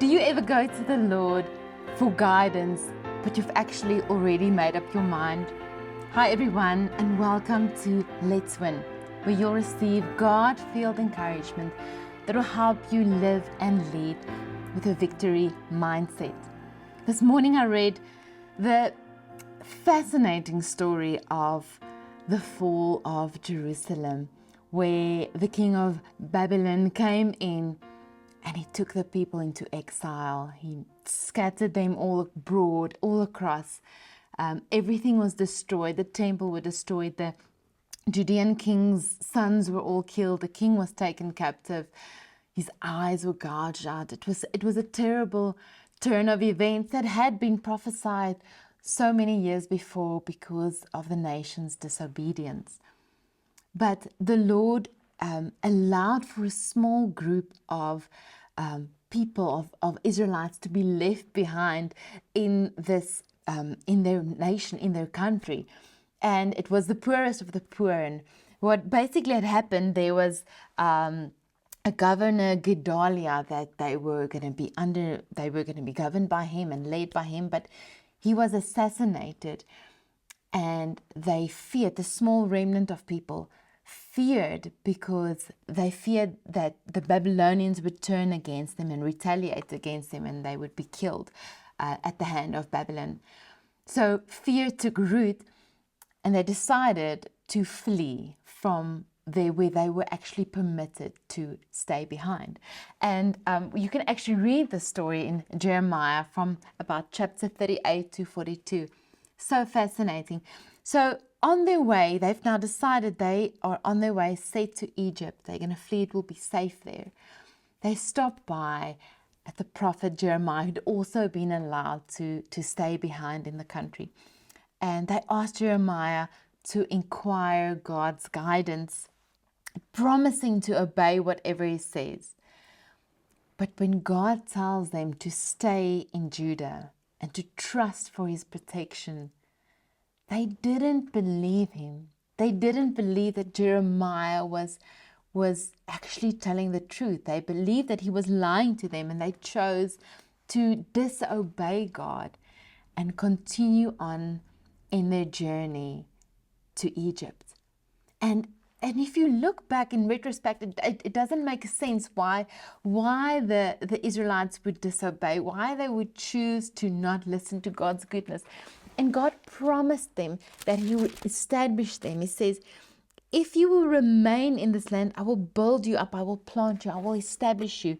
Do you ever go to the Lord for guidance, but you've actually already made up your mind? Hi everyone, and welcome to Let's Win, where you'll receive God-filled encouragement that will help you live and lead with a victory mindset. This morning I read the fascinating story of the fall of Jerusalem, where the king of Babylon came in and he took the people into exile. He scattered them all abroad, all across. Everything was destroyed. The temple was destroyed. The Judean king's sons were all killed. The king was taken captive. His eyes were gouged out. It was a terrible turn of events that had been prophesied so many years before because of the nation's disobedience. But the Lord allowed for a small group of people, of Israelites, to be left behind in this, in their nation, in their country. And it was the poorest of the poor. And what basically had happened, there was a governor, Gedaliah, that they were going to be governed by him and led by him, but he was assassinated. And they feared, the small remnant of people feared, because they feared that the Babylonians would turn against them and retaliate against them, and they would be killed at the hand of Babylon. So fear took root, and they decided to flee from there where they were actually permitted to stay behind. And you can actually read the story in Jeremiah from about chapter 38 to 42. So fascinating. So on their way, they've now decided they are on their way set to Egypt. They're going to flee. It will be safe there. They stopped by at the prophet Jeremiah, who'd also been allowed to stay behind in the country. And they asked Jeremiah to inquire God's guidance, promising to obey whatever he says. But when God tells them to stay in Judah and to trust for his protection, they didn't believe him. They didn't believe that Jeremiah was actually telling the truth. They believed that he was lying to them, and they chose to disobey God and continue on in their journey to Egypt. And if you look back in retrospect, it doesn't make sense why the Israelites would disobey, why they would choose to not listen to God's goodness. And God promised them that he would establish them. He says, if you will remain in this land, I will build you up, I will plant you, I will establish you.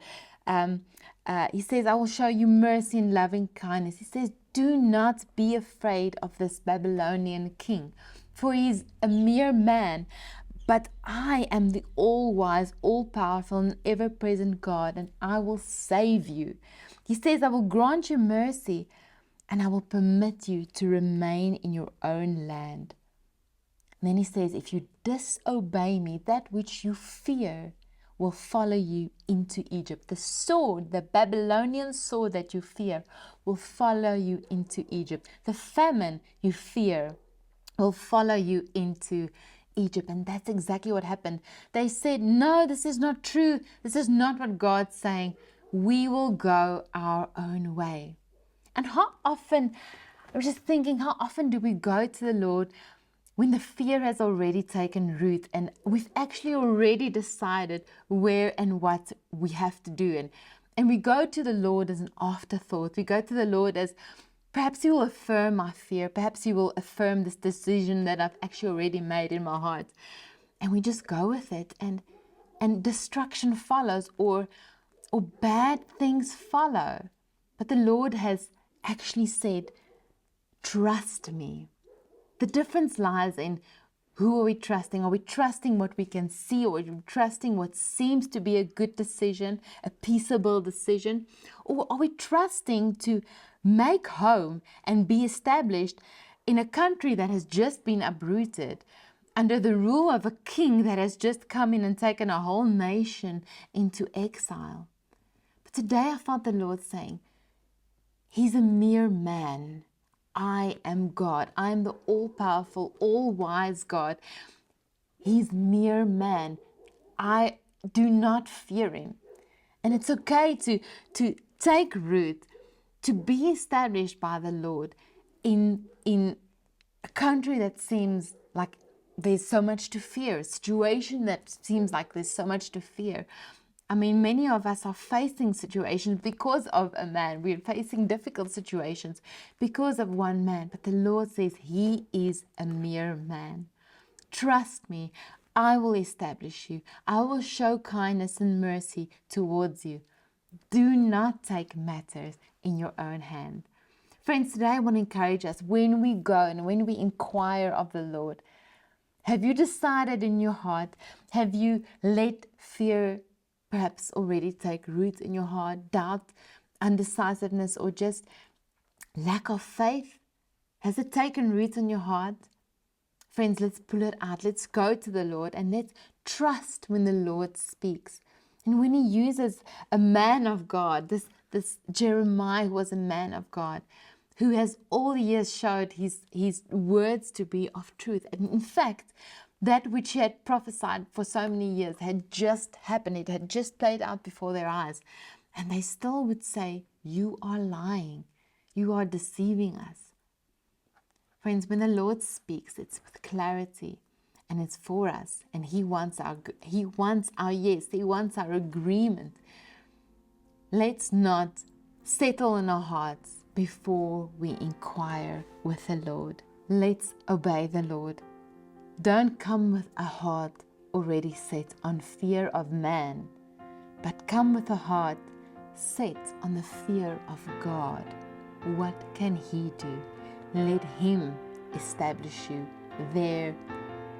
He says, I will show you mercy and loving kindness. He says, do not be afraid of this Babylonian king, for he is a mere man. But I am the all-wise, all-powerful, and ever-present God, and I will save you. He says, I will grant you mercy, and I will permit you to remain in your own land. And then he says, if you disobey me, that which you fear will follow you into Egypt. The sword, the Babylonian sword that you fear, will follow you into Egypt. The famine you fear will follow you into Egypt. And that's exactly what happened. They said, no, this is not true. This is not what God's saying. We will go our own way. And how often, I was just thinking, how often do we go to the Lord when the fear has already taken root and we've actually already decided where and what we have to do? And we go to the Lord as an afterthought. We go to the Lord as, perhaps you will affirm my fear. Perhaps you will affirm this decision that I've actually already made in my heart. And we just go with it, and destruction follows, or bad things follow. But the Lord has actually said, trust me. The difference lies in, who are we trusting? Are we trusting what we can see, or are we trusting what seems to be a good decision, a peaceable decision? Or are we trusting to make home and be established in a country that has just been uprooted, under the rule of a king that has just come in and taken a whole nation into exile? But today I felt the Lord saying, he's a mere man. I am God. I am the all-powerful, all-wise God. He's mere man. I do not fear him. And it's okay to take root, to be established by the Lord in a country that seems like there's so much to fear, a situation that seems like there's so much to fear. I mean, many of us are facing situations because of a man. We're facing difficult situations because of one man. But the Lord says he is a mere man. Trust me, I will establish you. I will show kindness and mercy towards you. Do not take matters in your own hand. Friends, today I want to encourage us when we go and when we inquire of the Lord. Have you decided in your heart? Have you let fear perhaps already take root in your heart? Doubt, undecisiveness, or just lack of faith? Has it taken root in your heart? Friends, let's pull it out. Let's go to the Lord and let's trust when the Lord speaks. And when he uses a man of God, this Jeremiah was a man of God who has all the years showed his words to be of truth. And in fact, that which he had prophesied for so many years had just happened. It had just played out before their eyes. And they still would say, you are lying. You are deceiving us. Friends, when the Lord speaks, it's with clarity and it's for us. And He wants our yes. He wants our agreement. Let's not settle in our hearts before we inquire with the Lord. Let's obey the Lord. Don't come with a heart already set on fear of man, but come with a heart set on the fear of God. What can He do? Let Him establish you there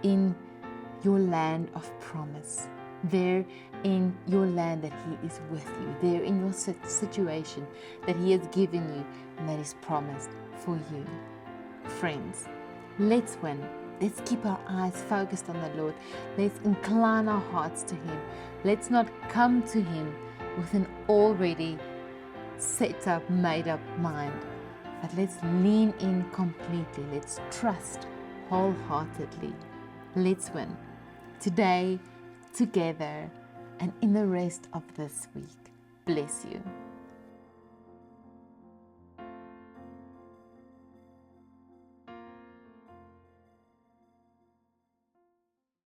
in your land of promise, there in your land that He is with you, there in your situation that He has given you and that is promised for you. Friends, let's win. Let's keep our eyes focused on the Lord. Let's incline our hearts to Him. Let's not come to Him with an already set up, made up mind. But let's lean in completely. Let's trust wholeheartedly. Let's win today, together, and in the rest of this week. Bless you.